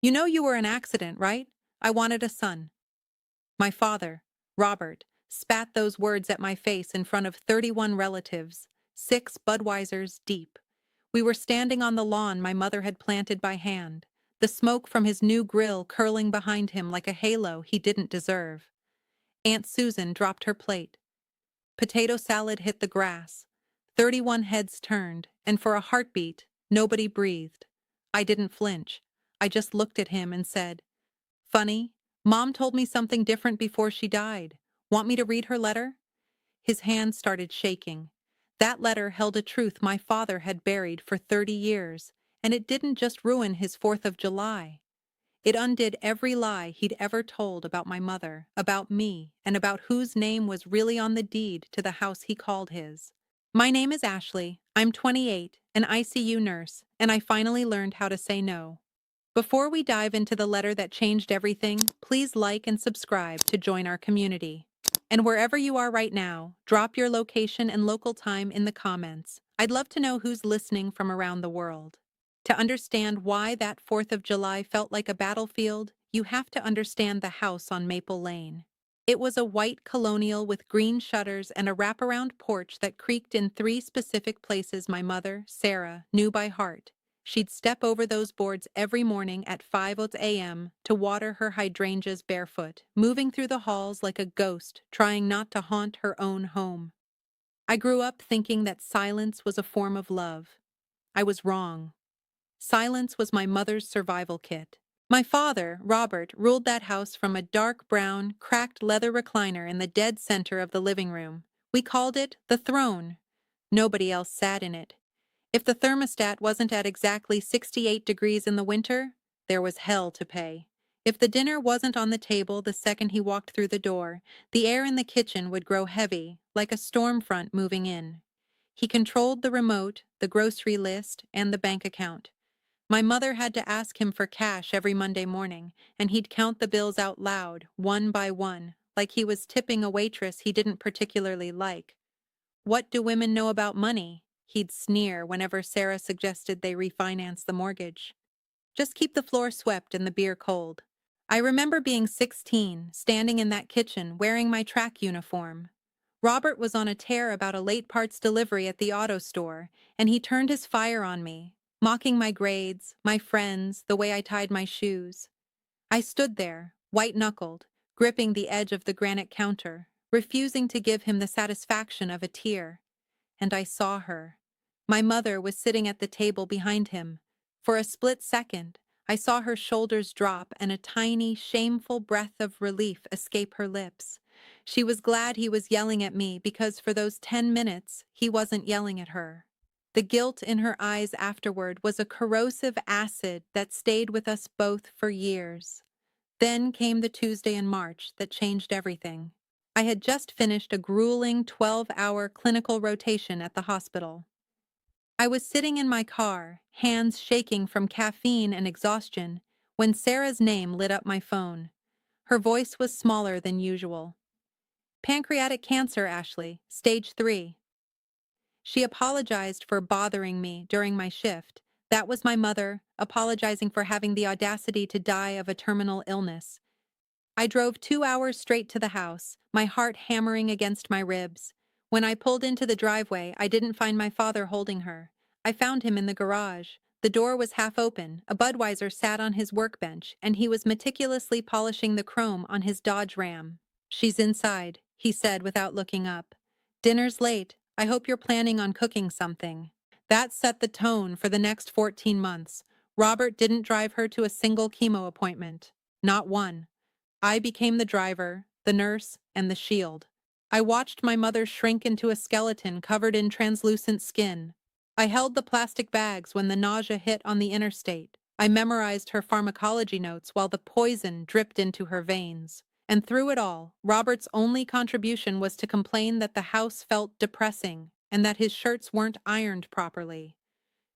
You know you were an accident, right? I wanted a son. My father, Robert, spat those words at my face in front of 31 relatives, 6 Budweisers deep. We were standing on the lawn my mother had planted by hand, the smoke from his new grill curling behind him like a halo he didn't deserve. Aunt Susan dropped her plate. Potato salad hit the grass. 31 heads turned, and for a heartbeat, nobody breathed. I didn't flinch. I just looked at him and said, "Funny, Mom told me something different before she died. Want me to read her letter?" His hand started shaking. That letter held a truth my father had buried for 30 years, and it didn't just ruin his 4th of July. It undid every lie he'd ever told about my mother, about me, and about whose name was really on the deed to the house he called his. My name is Ashley. I'm 28, an ICU nurse, and I finally learned how to say no. Before we dive into the letter that changed everything, please like and subscribe to join our community. And wherever you are right now, drop your location and local time in the comments. I'd love to know who's listening from around the world. To understand why that 4th of July felt like a battlefield, you have to understand the house on Maple Lane. It was a white colonial with green shutters and a wraparound porch that creaked in 3 specific places my mother, Sarah, knew by heart. She'd step over those boards every morning at 5 a.m. to water her hydrangeas barefoot, moving through the halls like a ghost, trying not to haunt her own home. I grew up thinking that silence was a form of love. I was wrong. Silence was my mother's survival kit. My father, Robert, ruled that house from a dark brown, cracked leather recliner in the dead center of the living room. We called it the throne. Nobody else sat in it. If the thermostat wasn't at exactly 68 degrees in the winter, there was hell to pay. If the dinner wasn't on the table the second he walked through the door, the air in the kitchen would grow heavy, like a storm front moving in. He controlled the remote, the grocery list, and the bank account. My mother had to ask him for cash every Monday morning, and he'd count the bills out loud, one by one, like he was tipping a waitress he didn't particularly like. "What do women know about money?" He'd sneer whenever Sarah suggested they refinance the mortgage. "Just keep the floor swept and the beer cold." I remember being 16, standing in that kitchen, wearing my track uniform. Robert was on a tear about a late parts delivery at the auto store, and he turned his fire on me, mocking my grades, my friends, the way I tied my shoes. I stood there, white-knuckled, gripping the edge of the granite counter, refusing to give him the satisfaction of a tear. And I saw her. My mother was sitting at the table behind him. For a split second, I saw her shoulders drop and a tiny, shameful breath of relief escape her lips. She was glad he was yelling at me because for those 10 minutes, he wasn't yelling at her. The guilt in her eyes afterward was a corrosive acid that stayed with us both for years. Then came the Tuesday in March that changed everything. I had just finished a grueling 12-hour clinical rotation at the hospital. I was sitting in my car, hands shaking from caffeine and exhaustion, when Sarah's name lit up my phone. Her voice was smaller than usual. "Pancreatic cancer, Ashley, stage 3. She apologized for bothering me during my shift. That was my mother, apologizing for having the audacity to die of a terminal illness. I drove 2 hours straight to the house, my heart hammering against my ribs. When I pulled into the driveway, I didn't find my father holding her. I found him in the garage. The door was half open, a Budweiser sat on his workbench, and he was meticulously polishing the chrome on his Dodge Ram. "She's inside," he said without looking up. "Dinner's late. I hope you're planning on cooking something." That set the tone for the next 14 months. Robert didn't drive her to a single chemo appointment. Not one. I became the driver, the nurse, and the shield. I watched my mother shrink into a skeleton covered in translucent skin. I held the plastic bags when the nausea hit on the interstate. I memorized her pharmacology notes while the poison dripped into her veins. And through it all, Robert's only contribution was to complain that the house felt depressing and that his shirts weren't ironed properly.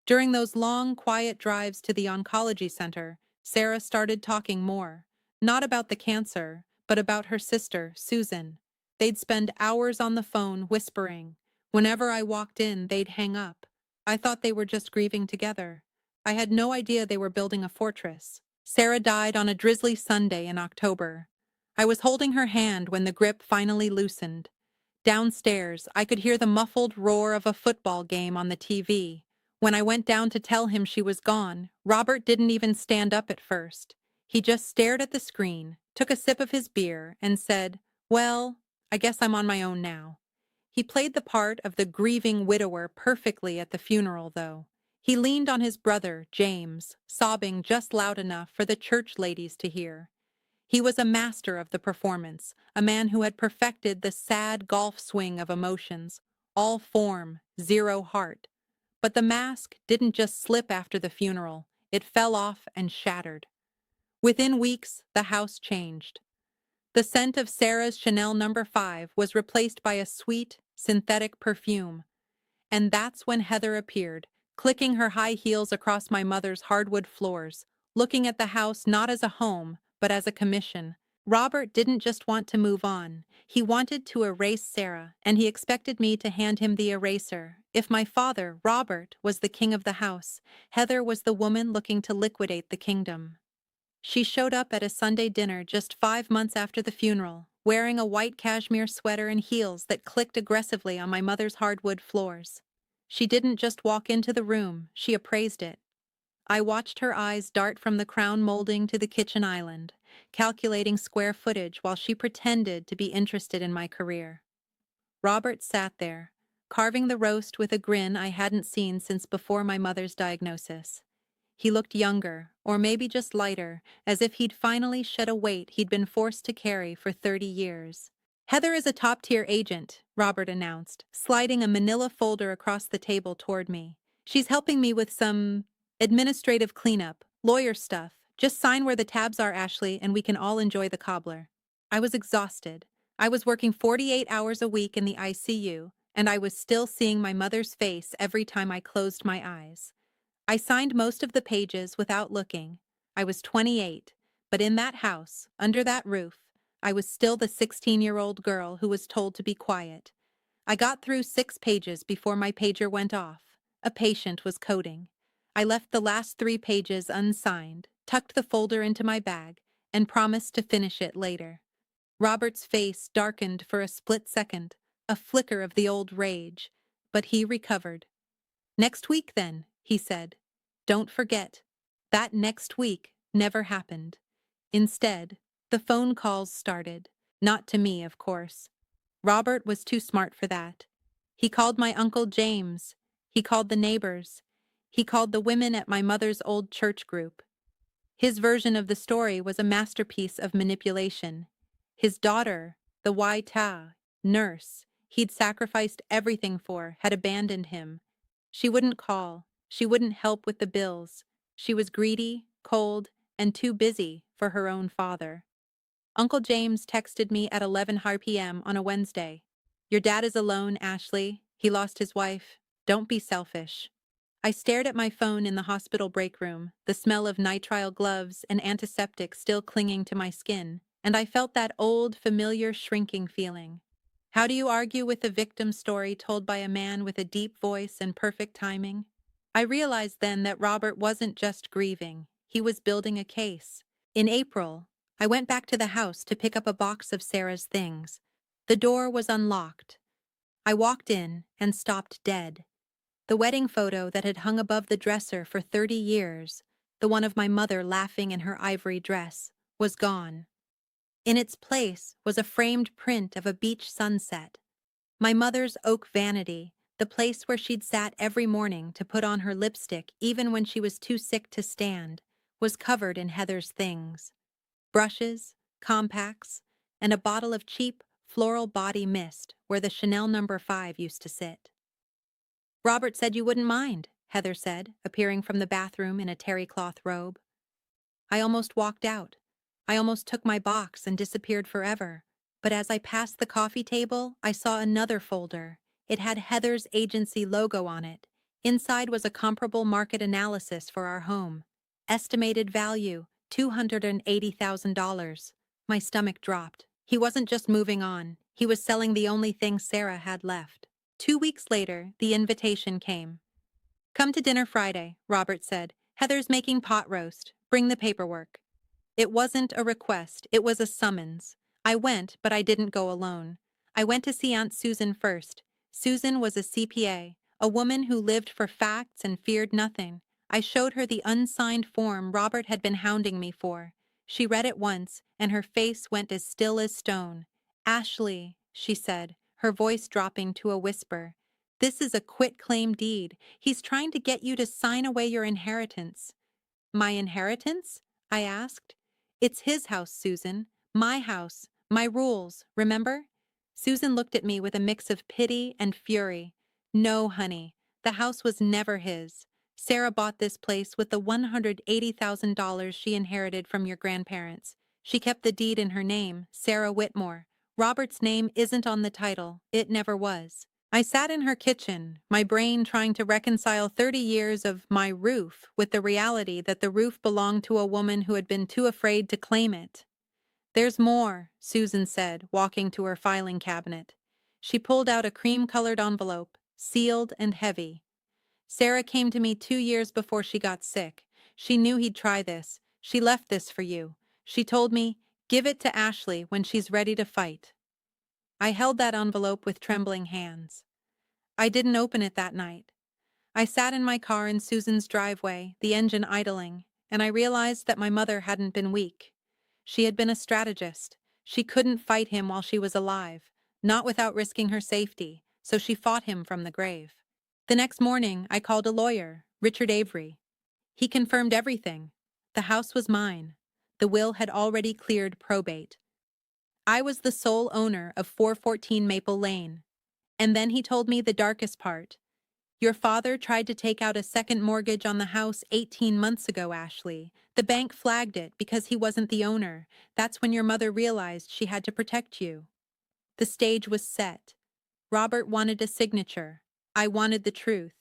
During those long, quiet drives to the oncology center, Sarah started talking more. Not about the cancer, but about her sister, Susan. They'd spend hours on the phone whispering. Whenever I walked in, they'd hang up. I thought they were just grieving together. I had no idea they were building a fortress. Sarah died on a drizzly Sunday in October. I was holding her hand when the grip finally loosened. Downstairs, I could hear the muffled roar of a football game on the TV. When I went down to tell him she was gone, Robert didn't even stand up at first. He just stared at the screen, took a sip of his beer, and said, "Well, I guess I'm on my own now." He played the part of the grieving widower perfectly at the funeral, though. He leaned on his brother, James, sobbing just loud enough for the church ladies to hear. He was a master of the performance, a man who had perfected the sad golf swing of emotions, all form, zero heart. But the mask didn't just slip after the funeral, it fell off and shattered. Within weeks, the house changed. The scent of Sarah's Chanel No. 5 was replaced by a sweet, synthetic perfume. And that's when Heather appeared, clicking her high heels across my mother's hardwood floors, looking at the house not as a home, but as a commission. Robert didn't just want to move on. He wanted to erase Sarah, and he expected me to hand him the eraser. If my father, Robert, was the king of the house, Heather was the woman looking to liquidate the kingdom. She showed up at a Sunday dinner just 5 months after the funeral, wearing a white cashmere sweater and heels that clicked aggressively on my mother's hardwood floors. She didn't just walk into the room, she appraised it. I watched her eyes dart from the crown molding to the kitchen island, calculating square footage while she pretended to be interested in my career. Robert sat there, carving the roast with a grin I hadn't seen since before my mother's diagnosis. He looked younger, or maybe just lighter, as if he'd finally shed a weight he'd been forced to carry for 30 years. "Heather is a top-tier agent," Robert announced, sliding a manila folder across the table toward me. "She's helping me with some administrative cleanup, lawyer stuff. Just sign where the tabs are, Ashley, and we can all enjoy the cobbler." I was exhausted. I was working 48 hours a week in the ICU, and I was still seeing my mother's face every time I closed my eyes. I signed most of the pages without looking. I was 28, but in that house, under that roof, I was still the 16-year-old girl who was told to be quiet. I got through 6 pages before my pager went off. A patient was coding. I left the last 3 pages unsigned, tucked the folder into my bag, and promised to finish it later. Robert's face darkened for a split second, a flicker of the old rage, but he recovered. "Next week, then," he said. "Don't forget." That next week never happened. Instead, the phone calls started. Not to me, of course. Robert was too smart for that. He called my Uncle James. He called the neighbors. He called the women at my mother's old church group. His version of the story was a masterpiece of manipulation. His daughter, the Waita nurse he'd sacrificed everything for, had abandoned him. She wouldn't call. She wouldn't help with the bills. She was greedy, cold, and too busy for her own father. Uncle James texted me at 11 p.m. on a Wednesday. "Your dad is alone, Ashley. He lost his wife. Don't be selfish." I stared at my phone in the hospital break room, the smell of nitrile gloves and antiseptic still clinging to my skin, and I felt that old, familiar shrinking feeling. How do you argue with a victim story told by a man with a deep voice and perfect timing? I realized then that Robert wasn't just grieving. He was building a case. In April, I went back to the house to pick up a box of Sarah's things. The door was unlocked. I walked in and stopped dead. The wedding photo that had hung above the dresser for 30 years, the one of my mother laughing in her ivory dress, was gone. In its place was a framed print of a beach sunset. My mother's oak vanity, the place where she'd sat every morning to put on her lipstick even when she was too sick to stand, was covered in Heather's things. Brushes, compacts, and a bottle of cheap floral body mist where the Chanel No. 5 used to sit. "Robert said you wouldn't mind," Heather said, appearing from the bathroom in a terry cloth robe. I almost walked out. I almost took my box and disappeared forever. But as I passed the coffee table, I saw another folder. It had Heather's agency logo on it. Inside was a comparable market analysis for our home. Estimated value, $280,000. My stomach dropped. He wasn't just moving on. He was selling the only thing Sarah had left. 2 weeks later, the invitation came. "Come to dinner Friday," Robert said. "Heather's making pot roast. Bring the paperwork." It wasn't a request, it was a summons. I went, but I didn't go alone. I went to see Aunt Susan first. Susan was a CPA, a woman who lived for facts and feared nothing. I showed her the unsigned form Robert had been hounding me for. She read it once, and her face went as still as stone. "Ashley," she said, her voice dropping to a whisper, "this is a quitclaim deed. He's trying to get you to sign away your inheritance." "My inheritance?" I asked. "It's his house, Susan. My house. My rules, remember?" Susan looked at me with a mix of pity and fury. "No, honey. The house was never his. Sarah bought this place with the $180,000 she inherited from your grandparents. She kept the deed in her name, Sarah Whitmore. Robert's name isn't on the title. It never was." I sat in her kitchen, my brain trying to reconcile 30 years of my roof with the reality that the roof belonged to a woman who had been too afraid to claim it. "There's more," Susan said, walking to her filing cabinet. She pulled out a cream-colored envelope, sealed and heavy. "Sarah came to me 2 years before she got sick. She knew he'd try this. She left this for you. She told me, 'Give it to Ashley when she's ready to fight.'" I held that envelope with trembling hands. I didn't open it that night. I sat in my car in Susan's driveway, the engine idling, and I realized that my mother hadn't been weak. She had been a strategist. She couldn't fight him while she was alive, not without risking her safety, so she fought him from the grave. The next morning, I called a lawyer, Richard Avery. He confirmed everything. The house was mine. The will had already cleared probate. I was the sole owner of 414 Maple Lane. And then he told me the darkest part. "Your father tried to take out a second mortgage on the house 18 months ago, Ashley. The bank flagged it because he wasn't the owner. That's when your mother realized she had to protect you." The stage was set. Robert wanted a signature. I wanted the truth.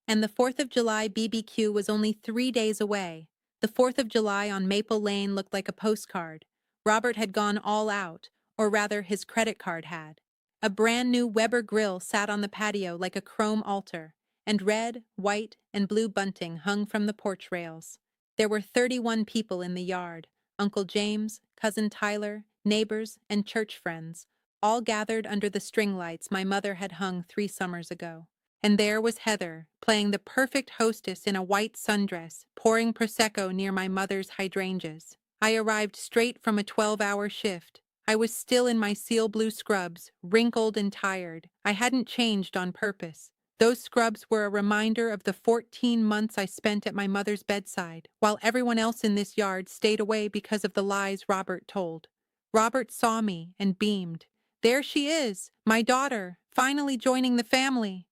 And the 4th of July BBQ was only 3 days away. The 4th of July on Maple Lane looked like a postcard. Robert had gone all out, or rather his credit card had. A brand new Weber grill sat on the patio like a chrome altar, and red, white, and blue bunting hung from the porch rails. There were 31 people in the yard, Uncle James, Cousin Tyler, neighbors, and church friends, all gathered under the string lights my mother had hung 3 summers ago. And there was Heather, playing the perfect hostess in a white sundress, pouring Prosecco near my mother's hydrangeas. I arrived straight from a 12-hour shift. I was still in my seal blue scrubs, wrinkled and tired. I hadn't changed on purpose. Those scrubs were a reminder of the 14 months I spent at my mother's bedside, while everyone else in this yard stayed away because of the lies Robert told. Robert saw me and beamed. "There she is, my daughter, finally joining the family."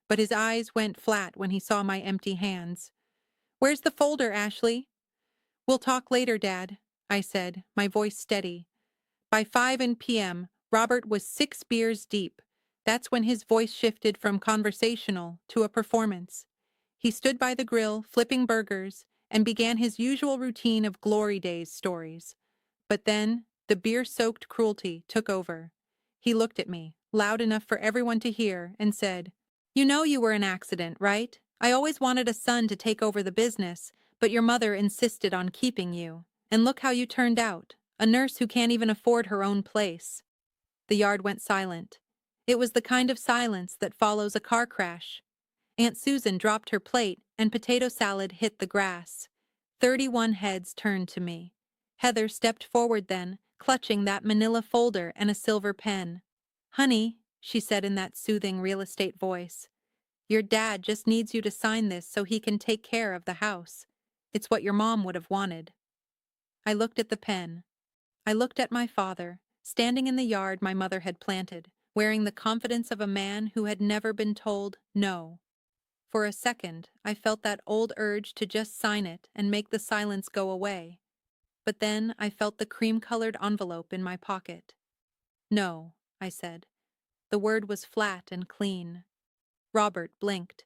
But his eyes went flat when he saw my empty hands. "Where's the folder, Ashley?" "We'll talk later, Dad," I said, my voice steady. By 5 p.m., Robert was 6 beers deep. That's when his voice shifted from conversational to a performance. He stood by the grill, flipping burgers, and began his usual routine of glory days stories. But then, the beer-soaked cruelty took over. He looked at me, loud enough for everyone to hear, and said, "You know you were an accident, right? I always wanted a son to take over the business, but your mother insisted on keeping you. And look how you turned out, a nurse who can't even afford her own place." The yard went silent. It was the kind of silence that follows a car crash. Aunt Susan dropped her plate, and potato salad hit the grass. 31 heads turned to me. Heather stepped forward then, clutching that manila folder and a silver pen. "Honey," she said in that soothing real estate voice, "your dad just needs you to sign this so he can take care of the house. It's what your mom would have wanted." I looked at the pen. I looked at my father, standing in the yard my mother had planted, wearing the confidence of a man who had never been told no. For a second, I felt that old urge to just sign it and make the silence go away. But then I felt the cream-colored envelope in my pocket. "No," I said. The word was flat and clean. Robert blinked.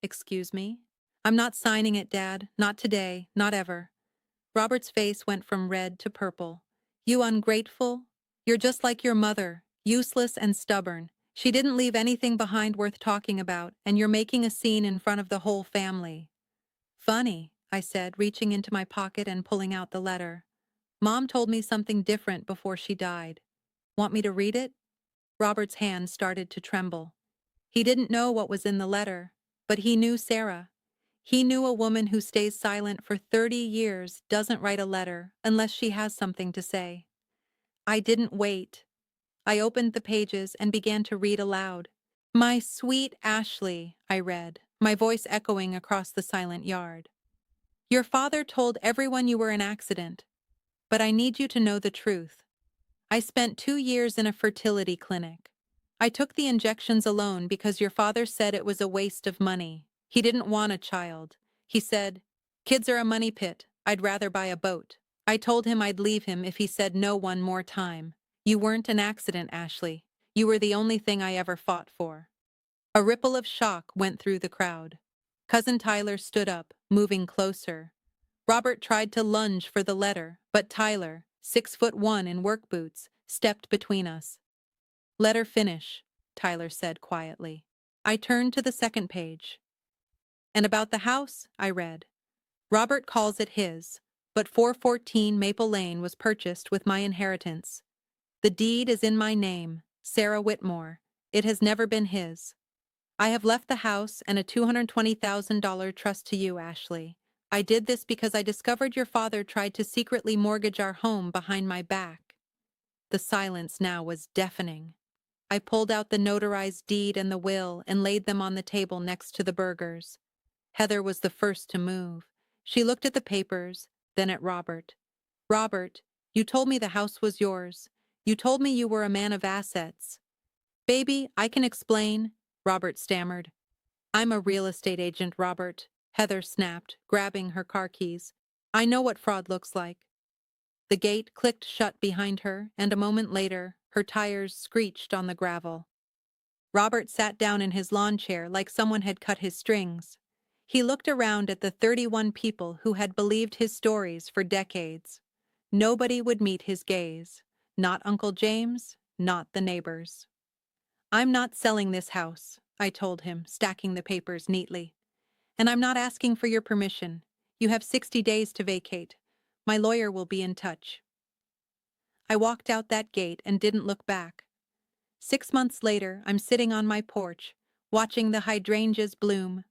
"Excuse me? I'm not signing it, Dad. Not today. Not ever." Robert's face went from red to purple. "You ungrateful? You're just like your mother, useless and stubborn. She didn't leave anything behind worth talking about, and you're making a scene in front of the whole family." "Funny," I said, reaching into my pocket and pulling out the letter. Mom told me something different before she died. Want me to read it? Robert's hand started to tremble. He didn't know what was in the letter, but he knew Sarah. He knew a woman who stays silent for 30 years doesn't write a letter unless she has something to say. I didn't wait. I opened the pages and began to read aloud. My sweet Ashley, I read, my voice echoing across the silent yard. Your father told everyone you were an accident, but I need you to know the truth. I spent 2 years in a fertility clinic. I took the injections alone because your father said it was a waste of money. He didn't want a child. He said, kids are a money pit. I'd rather buy a boat. I told him I'd leave him if he said no one more time. You weren't an accident, Ashley. You were the only thing I ever fought for. A ripple of shock went through the crowd. Cousin Tyler stood up, moving closer. Robert tried to lunge for the letter, but Tyler, 6'1" in work boots, stepped between us. Let her finish, Tyler said quietly. I turned to the second page. And about the house, I read. Robert calls it his, but 414 Maple Lane was purchased with my inheritance. The deed is in my name, Sarah Whitmore. It has never been his. I have left the house and a $220,000 trust to you, Ashley. I did this because I discovered your father tried to secretly mortgage our home behind my back. The silence now was deafening. I pulled out the notarized deed and the will and laid them on the table next to the burgers. Heather was the first to move. She looked at the papers, then at Robert. Robert, you told me the house was yours. You told me you were a man of assets. Baby, I can explain, Robert stammered. I'm a real estate agent, Robert, Heather snapped, grabbing her car keys. I know what fraud looks like. The gate clicked shut behind her, and a moment later, her tires screeched on the gravel. Robert sat down in his lawn chair like someone had cut his strings. He looked around at the 31 people who had believed his stories for decades. Nobody would meet his gaze. Not Uncle James, not the neighbors. I'm not selling this house, I told him, stacking the papers neatly. And I'm not asking for your permission. You have 60 days to vacate. My lawyer will be in touch. I walked out that gate and didn't look back. 6 months later, I'm sitting on my porch, watching the hydrangeas bloom.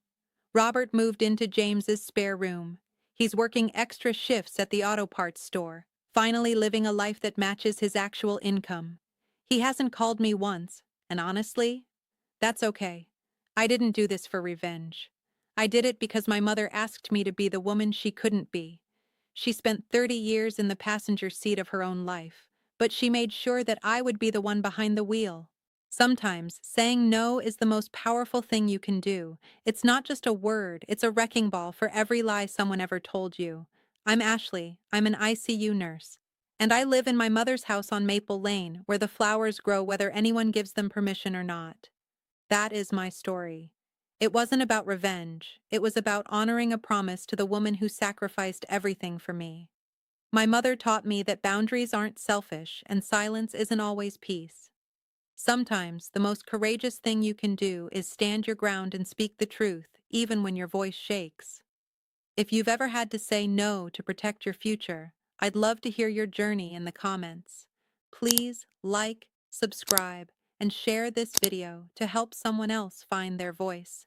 Robert moved into James's spare room. He's working extra shifts at the auto parts store, finally living a life that matches his actual income. He hasn't called me once, and honestly, that's okay. I didn't do this for revenge. I did it because my mother asked me to be the woman she couldn't be. She spent 30 years in the passenger seat of her own life, but she made sure that I would be the one behind the wheel. Sometimes, saying no is the most powerful thing you can do. It's not just a word, it's a wrecking ball for every lie someone ever told you. I'm Ashley. I'm an ICU nurse. And I live in my mother's house on Maple Lane, where the flowers grow whether anyone gives them permission or not. That is my story. It wasn't about revenge. It was about honoring a promise to the woman who sacrificed everything for me. My mother taught me that boundaries aren't selfish and silence isn't always peace. Sometimes the most courageous thing you can do is stand your ground and speak the truth, even when your voice shakes. If you've ever had to say no to protect your future, I'd love to hear your journey in the comments. Please like, subscribe, and share this video to help someone else find their voice.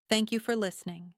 Thank you for listening.